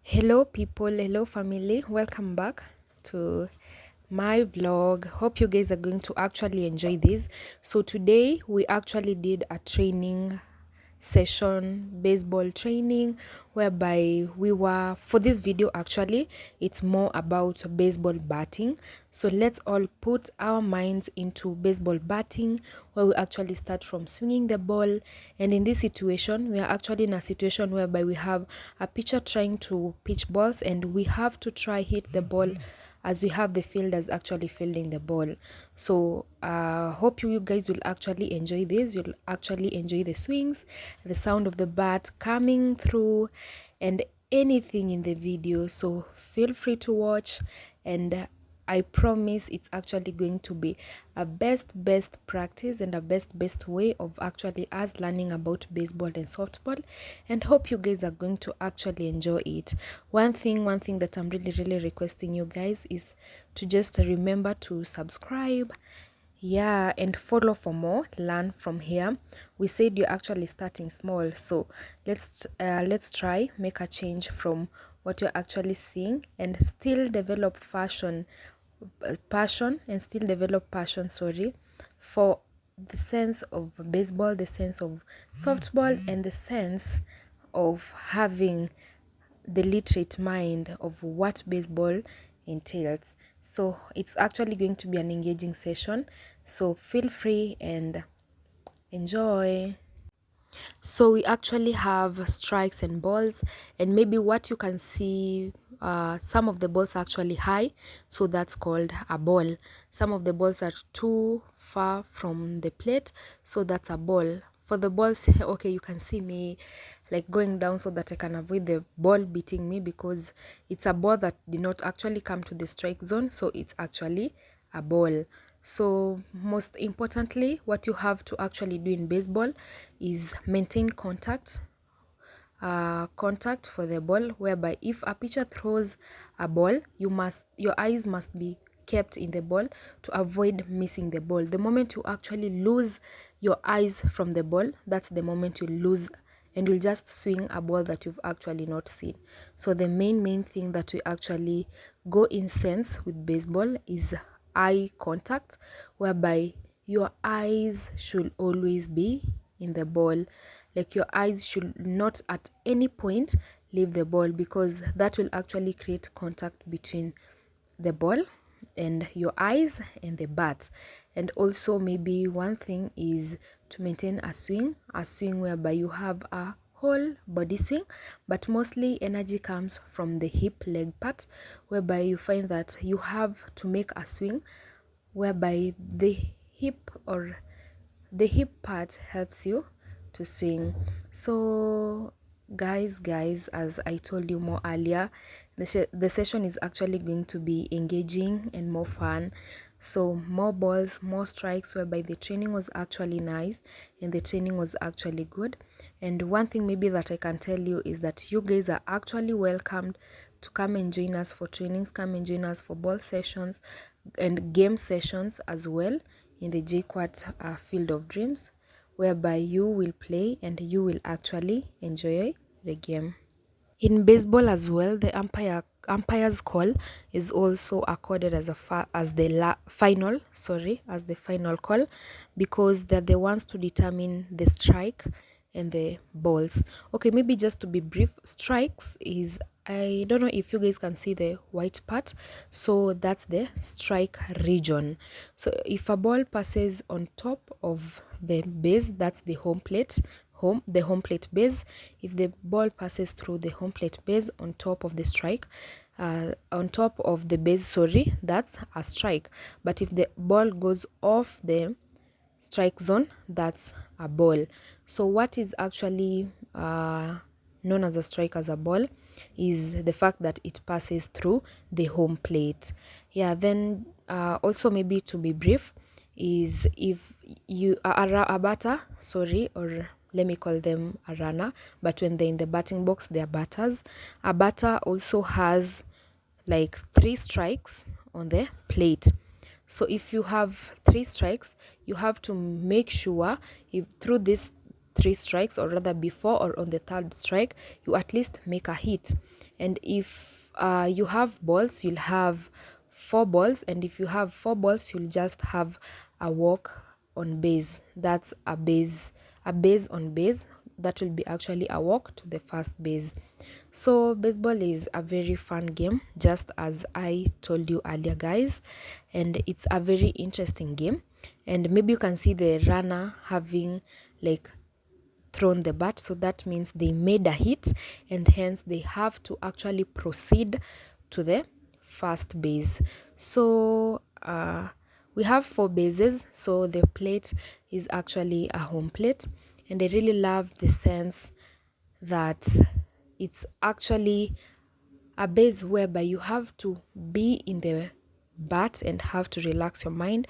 Hello people, hello family, welcome back to my vlog. Hope you guys are going to actually enjoy this. So today we actually did a training session, baseball training, whereby we were, for this video actually it's more about baseball batting. So let's all put our minds into baseball batting, where we actually start from swinging the ball. And in this situation, we are actually in a situation whereby we have a pitcher trying to pitch balls, and we have to try hit the ball as we have the fielders actually fielding the ball. So hope you guys will actually enjoy this. You'll actually enjoy the swings, the sound of the bat coming through, and anything in the video. So feel free to watch, and I promise it's actually going to be a best practice and a best way of actually us learning about baseball and softball, and hope you guys are going to actually enjoy it. One thing that I'm really requesting you guys is to just remember to subscribe, yeah, and follow for more. Learn from here. We said you're actually starting small, so let's try make a change from what you're actually seeing, and still develop passion and still develop passion, sorry, for the sense of baseball, the sense of softball, and the sense of having the literate mind of what baseball entails. So it's actually going to be an engaging session, so feel free and enjoy. So we actually have strikes and balls, and maybe what you can see, some of the balls are actually high, so that's called a ball. Some of the balls are too far from the plate, so that's a ball. For the balls, okay, you can see me like going down so that I can avoid the ball beating me, because it's a ball that did not actually come to the strike zone, so it's actually a ball. So most importantly, what you have to actually do in baseball is maintain contact for the ball, whereby if a pitcher throws a ball, your eyes must be kept in the ball to avoid missing the ball. The moment you actually lose your eyes from the ball, that's the moment you lose, and you'll just swing a ball that you've actually not seen. So the main thing that we actually go in sense with baseball is eye contact, whereby your eyes should always be in the ball. Like your eyes should not at any point leave the ball, because that will actually create contact between the ball and your eyes and the bat. And also maybe one thing is to maintain a swing whereby you have a whole body swing, but mostly energy comes from the hip leg part, whereby you find that you have to make a swing whereby the hip part helps you to swing. So guys, as I told you more earlier, the session is actually going to be engaging and more fun. So more balls, more strikes, whereby the training was actually nice and the training was actually good. And one thing maybe that I can tell you is that you guys are actually welcomed to come and join us for trainings, come and join us for ball sessions and game sessions as well in the JKUAT Field of Dreams, whereby you will play and you will actually enjoy the game. In baseball as well, the umpire's call is also accorded as the final call, because they're the ones to determine the strike and the balls. Okay, maybe just to be brief, strikes is, I don't know if you guys can see the white part, so that's the strike region. So if a ball passes on top of the base, that's the home plate base. If the ball passes through the home plate base on top of the strike, on top of the base, sorry, that's a strike. But if the ball goes off the strike zone, that's a ball. So what is actually known as a strike as a ball is the fact that it passes through the home plate. Yeah, then also maybe to be brief is, if you are a batter, sorry, or let me call them a runner, but when they're in the batting box, they are batters. A batter also has like 3 strikes on the plate. So if you have 3 strikes, you have to make sure, if through this 3 strikes, or rather before or on the 3rd strike, you at least make a hit. And if you have balls, you'll have 4 balls, and if you have 4 balls, you'll just have a walk on base. That's a base on base. That will be actually a walk to the first base. So baseball is a very fun game, just as I told you earlier, guys, and it's a very interesting game. And maybe you can see the runner having like thrown the bat, so that means they made a hit, and hence they have to actually proceed to the first base. So we have 4 bases, so the plate is actually a home plate, and I really love the sense that it's actually a base whereby you have to be in the bat and have to relax your mind,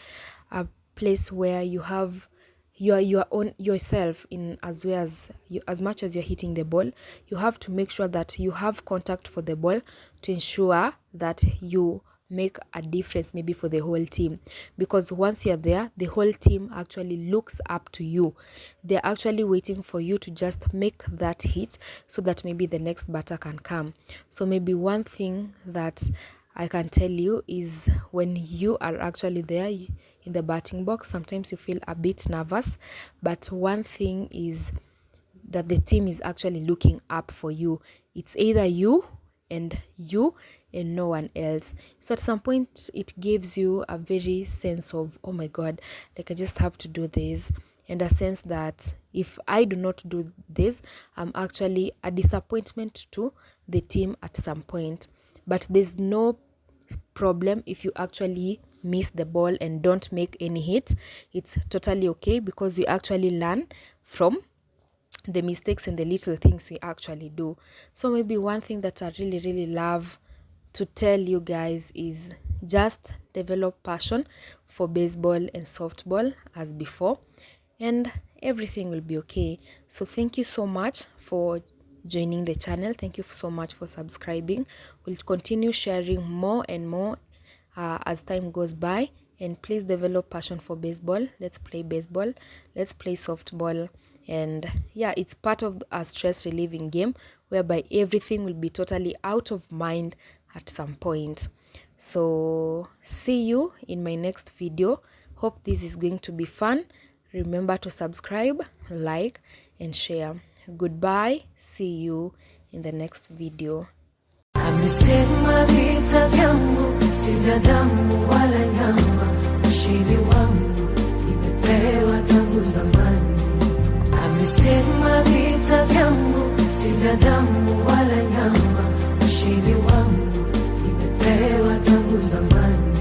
a place where you have your own yourself in, as well as you, as much as you're hitting the ball, you have to make sure that you have contact for the ball to ensure that you make a difference maybe for the whole team, because once you're there, the whole team actually looks up to you. They're actually waiting for you to just make that hit so that maybe the next batter can come. So maybe one thing that I can tell you is when you are actually there in the batting box, sometimes you feel a bit nervous, but one thing is that the team is actually looking up for you. It's either you and no one else. So at some point it gives you a very sense of, oh my god, like I just have to do this, and a sense that if I do not do this, I'm actually a disappointment to the team at some point. But there's no problem if you actually miss the ball and don't make any hit. It's totally okay, because we actually learn from the mistakes and the little things we actually do. So maybe one thing that I really love to tell you guys is just develop passion for baseball and softball as before, and everything will be okay. So thank you so much for joining the channel. Thank you so much for subscribing. We'll continue sharing more and more as time goes by, and please develop passion for baseball. Let's play baseball, let's play softball, and yeah, it's part of a stress relieving game whereby everything will be totally out of mind at some point. So see you in my next video. Hope this is going to be fun. Remember to subscribe, like, and share. Goodbye. See you in the next video. Amesema vita vyangu si vya damu wala nyama, ushindi wangu nimepewa tangu zamani. Amesema vita vyangu si vya damu wala nyama, ushindi wangu nimepewa tangu zamani.